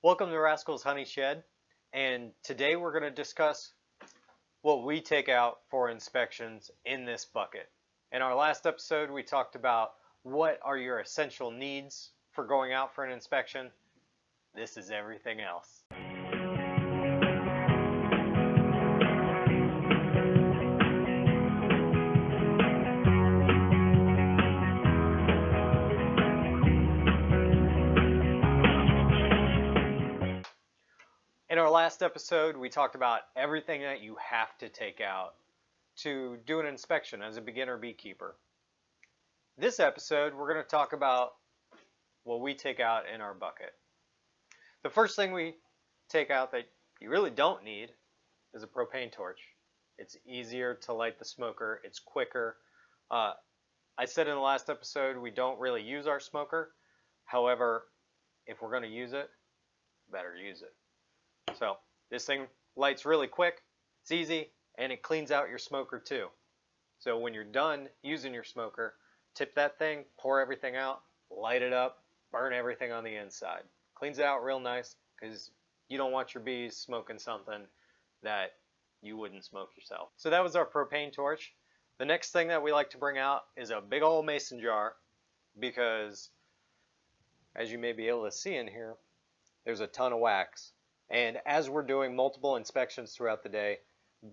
Welcome to Rascal's Honey Shed, and today we're going to discuss what we take out for inspections in this bucket. In our last episode, we talked about what are your essential needs for going out for an inspection. This is everything else. In our last episode, we talked about everything that you have to take out to do an inspection as a beginner beekeeper. This episode, we're going to talk about what we take out in our bucket. The first thing we take out that you really don't need is a propane torch. It's easier to light the smoker. It's quicker. I said in the last episode we don't really use our smoker. However, if we're going to use it, better use it. So this thing lights really quick, it's easy, and it cleans out your smoker too. So when you're done using your smoker, tip that thing, pour everything out, light it up, burn everything on the inside. Cleans it out real nice because you don't want your bees smoking something that you wouldn't smoke yourself. So that was our propane torch. The next thing that we like to bring out is a big old mason jar because, as you may be able to see in here, there's a ton of wax. And as we're doing multiple inspections throughout the day,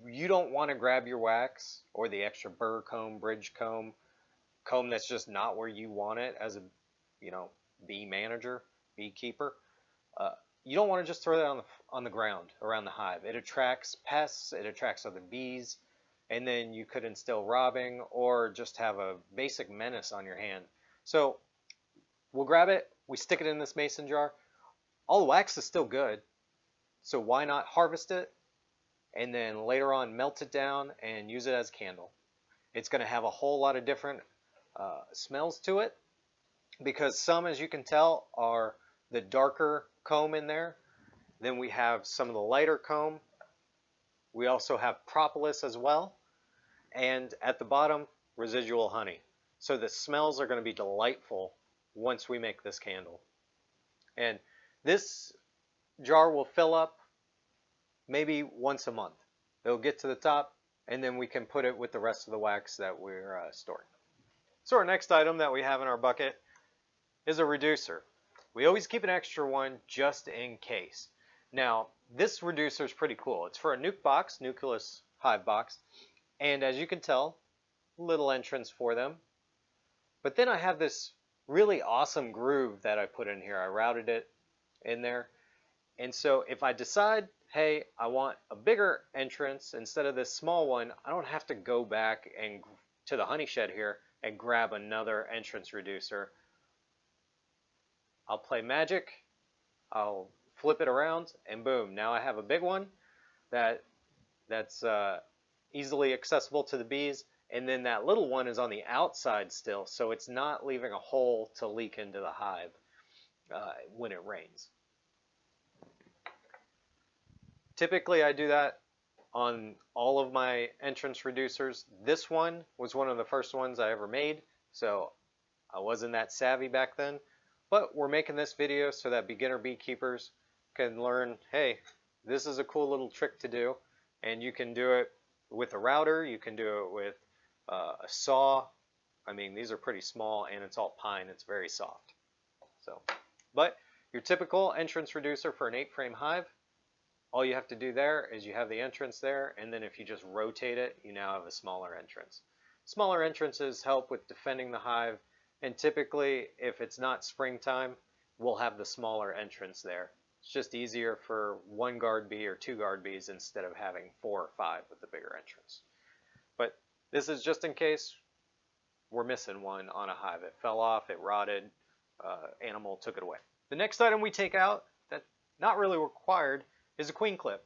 you don't want to grab your wax or the extra burr comb, bridge comb that's just not where you want it as a, bee manager, beekeeper. You don't want to just throw that on the ground around the hive. It attracts pests, it attracts other bees, and then you could instill robbing or just have a basic menace on your hand. So we'll grab it, we stick it in this mason jar. All the wax is still good. So why not harvest it and then later on melt it down and use it as a candle. It's going to have a whole lot of different smells to it because some, as you can tell, are the darker comb in there. Then we have some of the lighter comb. We also have propolis as well. And at the bottom, residual honey. So the smells are going to be delightful once we make this candle. And this jar will fill up maybe once a month. It'll get to the top and then we can put it with the rest of the wax that we're storing. So our next item that we have in our bucket is a reducer. We always keep an extra one just in case. Now this reducer is pretty cool. It's for a nuke box, nucleus hive box, and as you can tell, little entrance for them. But then I have this really awesome groove that I put in here. I routed it in there. And so if I decide, hey, I want a bigger entrance instead of this small one, I don't have to go back and to the honey shed here and grab another entrance reducer. I'll play magic, I'll flip it around, and boom, now I have a big one that's easily accessible to the bees, and then that little one is on the outside still, so it's not leaving a hole to leak into the hive when it rains. Typically I do that on all of my entrance reducers. This one was one of the first ones I ever made, so I wasn't that savvy back then. But we're making this video so that beginner beekeepers can learn, hey, this is a cool little trick to do. And you can do it with a router, you can do it with a saw. I mean, these are pretty small and it's all pine, it's very soft. But your typical entrance reducer for an 8-frame hive, all you have to do there is you have the entrance there, and then if you just rotate it, you now have a smaller entrance. Smaller entrances help with defending the hive, and typically, if it's not springtime, we'll have the smaller entrance there. It's just easier for 1 guard bee or 2 guard bees instead of having 4 or 5 with the bigger entrance. But this is just in case we're missing one on a hive. It fell off, it rotted, animal took it away. The next item we take out that's not really required is a queen clip.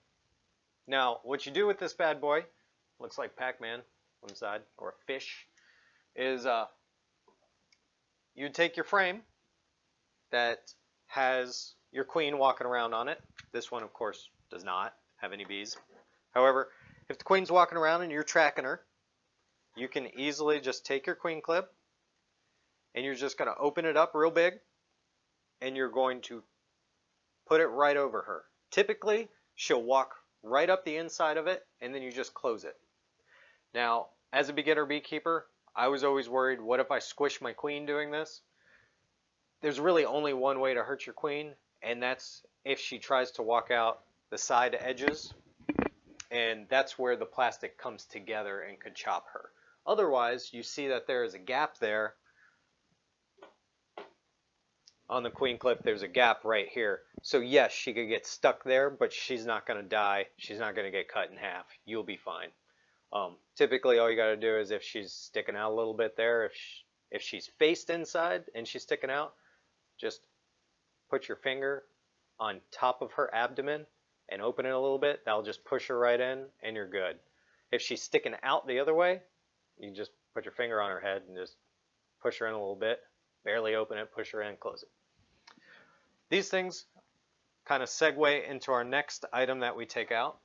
Now, what you do with this bad boy, looks like Pac-Man on the side, or a fish, is you take your frame that has your queen walking around on it. This one, of course, does not have any bees. However, if the queen's walking around and you're tracking her, you can easily just take your queen clip and you're just going to open it up real big and you're going to put it right over her. Typically, she'll walk right up the inside of it, and then you just close it. Now, as a beginner beekeeper, I was always worried, what if I squish my queen doing this? There's really only one way to hurt your queen, and that's if she tries to walk out the side edges, and that's where the plastic comes together and could chop her. Otherwise, you see that there is a gap there. On the queen clip, there's a gap right here. So yes, she could get stuck there, but she's not going to die. She's not going to get cut in half. You'll be fine. Typically, all you got to do is if she's sticking out a little bit there, if she's faced inside and she's sticking out, just put your finger on top of her abdomen and open it a little bit. That'll just push her right in, and you're good. If she's sticking out the other way, you just put your finger on her head and just push her in a little bit. Barely open it, push her in, close it. These things kind of segue into our next item that we take out,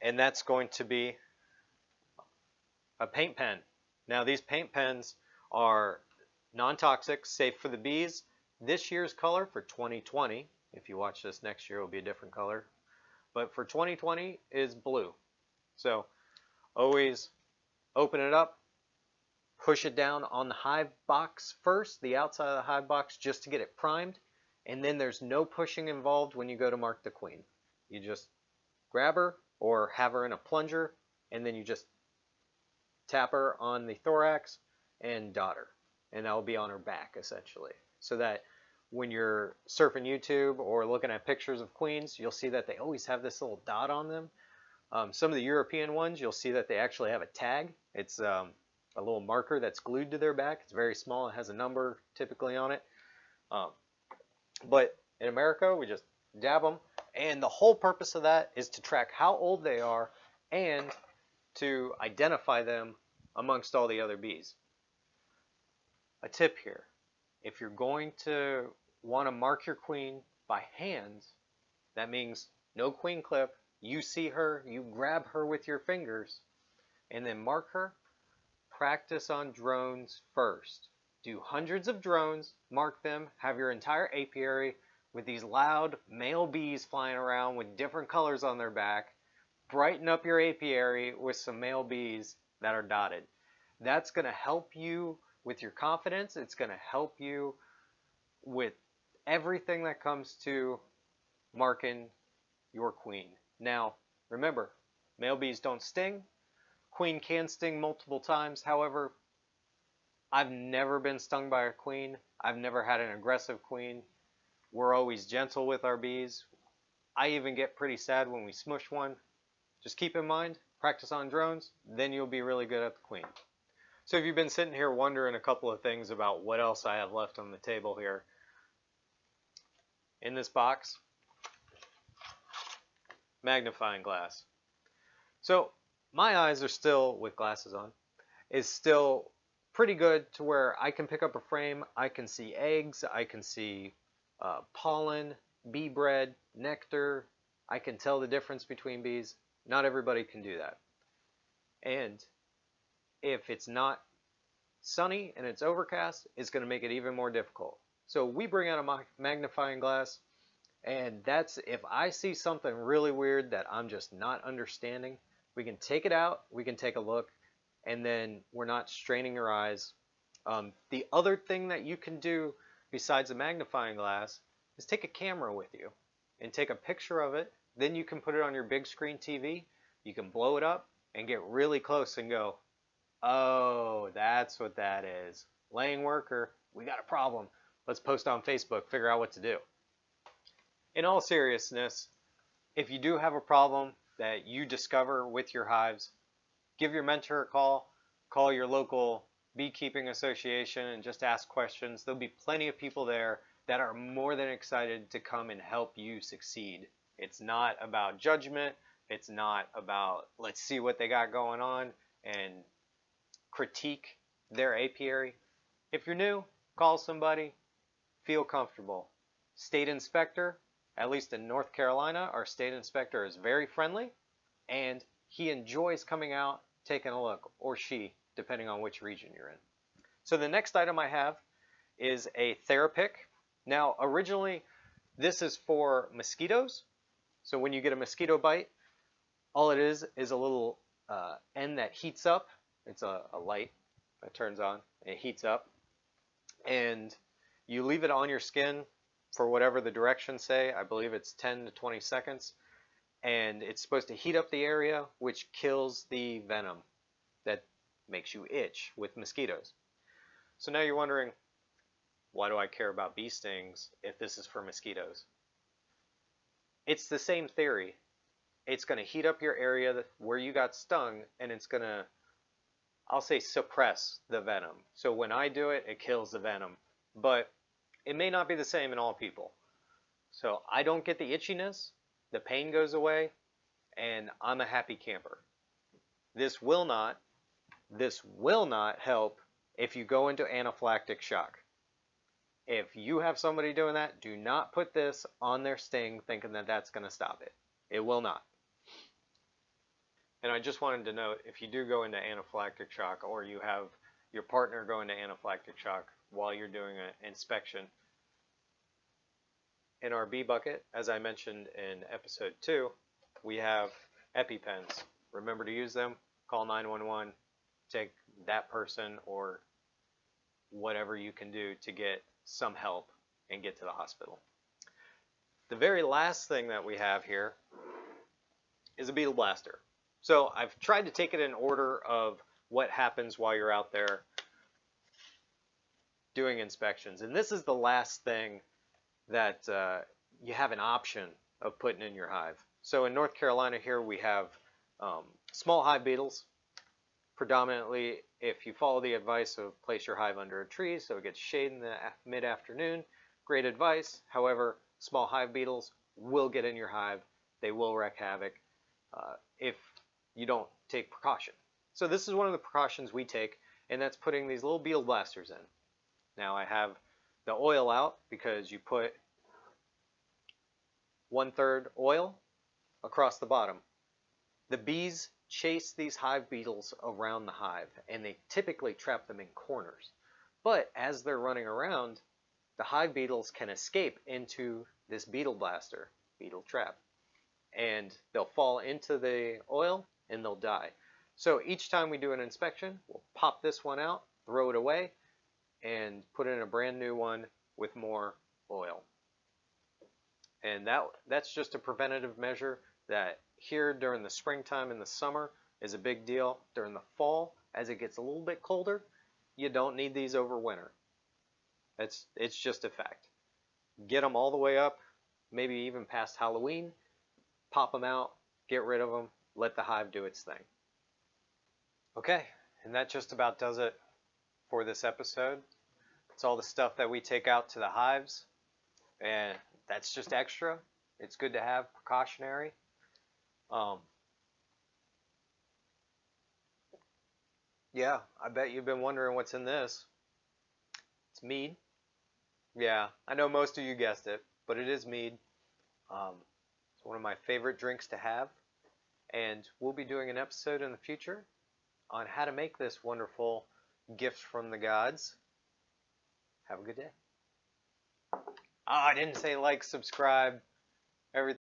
and that's going to be a paint pen. Now, these paint pens are non-toxic, safe for the bees. This year's color for 2020, if you watch this next year, it will be a different color. But for 2020 is blue. So always open it up, push it down on the hive box first, the outside of the hive box, just to get it primed. And then there's no pushing involved when you go to mark the queen. You just grab her or have her in a plunger, and then you just tap her on the thorax and dot her. And that will be on her back, essentially. So that when you're surfing YouTube or looking at pictures of queens, you'll see that they always have this little dot on them. Some of the European ones, you'll see that they actually have a tag. It's a little marker that's glued to their back. It's very small. It has a number typically on it. But in America, we just dab them. And the whole purpose of that is to track how old they are and to identify them amongst all the other bees. A tip here. If you're going to want to mark your queen by hand, that means no queen clip. You see her, you grab her with your fingers, and then mark her. Practice on drones first. Do hundreds of drones, mark them, have your entire apiary with these loud male bees flying around with different colors on their back. Brighten up your apiary with some male bees that are dotted. That's going to help you with your confidence. It's going to help you with everything that comes to marking your queen. Now, remember, male bees don't sting. Queen can sting multiple times. However, I've never been stung by a queen. I've never had an aggressive queen. We're always gentle with our bees. I even get pretty sad when we smush one. Just keep in mind, practice on drones, then you'll be really good at the queen. So if you've been sitting here wondering a couple of things about what else I have left on the table here, in this box, magnifying glass. So my eyes are still, with glasses on, is still pretty good to where I can pick up a frame, I can see eggs, I can see pollen, bee bread, nectar, I can tell the difference between bees. Not everybody can do that. And if it's not sunny and it's overcast, it's going to make it even more difficult. So we bring out a magnifying glass, and that's if I see something really weird that I'm just not understanding, we can take it out, we can take a look, and then we're not straining your eyes. The other thing that you can do besides a magnifying glass is take a camera with you and take a picture of it. Then you can put it on your big screen TV. You can blow it up and get really close and go, oh, that's what that is. Laying worker, we got a problem. Let's post on Facebook, figure out what to do. In all seriousness, if you do have a problem that you discover with your hives, give your mentor a call, call your local beekeeping association and just ask questions. There'll be plenty of people there that are more than excited to come and help you succeed. It's not about judgment. It's not about let's see what they got going on and critique their apiary. If you're new, call somebody, feel comfortable. State inspector, at least in North Carolina, our state inspector is very friendly and he enjoys coming out, taking a look, or she, depending on which region you're in. So the next item I have is a Therapic. Now, originally, This is for mosquitoes. So when you get a mosquito bite, all it is a little end that heats up. It's a light that turns on. It heats up. And you leave it on your skin for whatever the directions say. I believe it's 10 to 20 seconds. And it's supposed to heat up the area, which kills the venom that makes you itch with mosquitoes. So now you're wondering, why do I care about bee stings if this is for mosquitoes? It's the same theory. It's going to heat up your area where you got stung, and it's going to, I'll say, suppress the venom. So when I do it, it kills the venom. But it may not be the same in all people. So I don't get the itchiness, the pain goes away, and I'm a happy camper. This will not help if you go into anaphylactic shock. If you have somebody doing that, do not put this on their sting thinking that that's going to stop it. It will not. And I just wanted to note, if you do go into anaphylactic shock, or you have your partner go into anaphylactic shock while you're doing an inspection, in our bee bucket, as I mentioned in episode 2, we have EpiPens. Remember to use them. Call 911. Take that person or whatever you can do to get some help and get to the hospital. The very last thing that we have here is a Beetle Blaster. So I've tried to take it in order of what happens while you're out there doing inspections. And this is the last thing that you have an option of putting in your hive. So in North Carolina here we have small hive beetles. Predominantly, if you follow the advice of place your hive under a tree so it gets shade in the mid-afternoon, great advice. However, small hive beetles will get in your hive. They will wreak havoc if you don't take precaution. So this is one of the precautions we take, and that's putting these little Beetle Blasters in. Now I have the oil out because you put 1/3 oil across the bottom. The bees chase these hive beetles around the hive, and they typically trap them in corners. But as they're running around, the hive beetles can escape into this Beetle Blaster, beetle trap, and they'll fall into the oil and they'll die. So each time we do an inspection, we'll pop this one out, throw it away, and put in a brand new one with more oil. And that's just a preventative measure that here during the springtime and the summer is a big deal. During the fall, as it gets a little bit colder, you don't need these over winter. It's just a fact. Get them all the way up, maybe even past Halloween, pop them out, get rid of them, let the hive do its thing. Okay, and that just about does it for this episode. It's all the stuff that we take out to the hives, and that's just extra. It's good to have, precautionary. Yeah, I bet you've been wondering what's in this. It's mead. Yeah, I know most of you guessed it, but it is mead. It's one of my favorite drinks to have, and we'll be doing an episode in the future on how to make this wonderful gift from the gods. Have a good day. I didn't say like, subscribe, everything.